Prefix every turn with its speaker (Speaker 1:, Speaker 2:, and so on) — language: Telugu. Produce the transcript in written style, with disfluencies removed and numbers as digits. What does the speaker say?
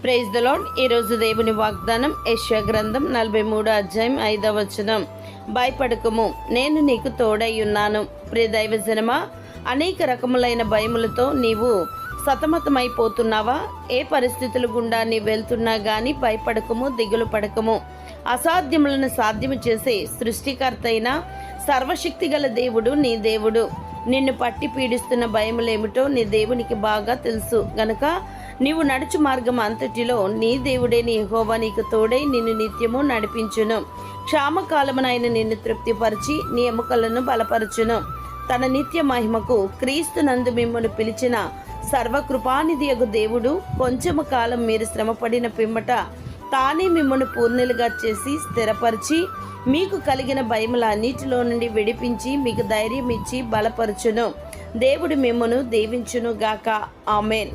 Speaker 1: Praise the lord. ఈరోజు దేవుని వాగ్దానం యెషయా గ్రంథం 43 అధ్యాయం 5వ వచనం. భయపడకుము, నేను నీకు తోడై ఉన్నాను. ప్రియ దైవజనమా, అనేక రకములైన భయములతో నీవు సతమతమైపోతున్నావా? ఏ పరిస్థితుల గుండా నీవు వెళ్తున్నా గానీ భయపడకము, దిగులు పడకము. అసాధ్యములను సాధ్యము చేసే సృష్టికర్త అయిన సర్వశక్తి గల దేవుడు నీ దేవుడు. నిన్ను పట్టి పీడిస్తున్న భయములేమిటో నీ దేవునికి బాగా తెలుసు గనుక నీవు నడుచు మార్గం అంతటిలో నీ దేవుడే నీ యెహోవా నీకు తోడై నిన్ను నిత్యము నడిపించును. క్షామకాలమునైన నిన్ను తృప్తిపరిచి నీ ఎముకలను బలపరచును. తన నిత్య మహిమకు క్రీస్తునందు మిమ్మల్ని పిలిచిన సర్వకృపానిధియగు దేవుడు కొంచెము కాలం మీరు శ్రమపడిన పిమ్మట తానే మిమ్మల్ని పూర్ణులుగా చేసి స్థిరపరిచి మీకు కలిగిన భయములన్నిటిలో నుండి విడిపించి మీకు ధైర్యం ఇచ్చి బలపరచును. దేవుడు మిమ్మను దీవించును గాక. ఆమేన్.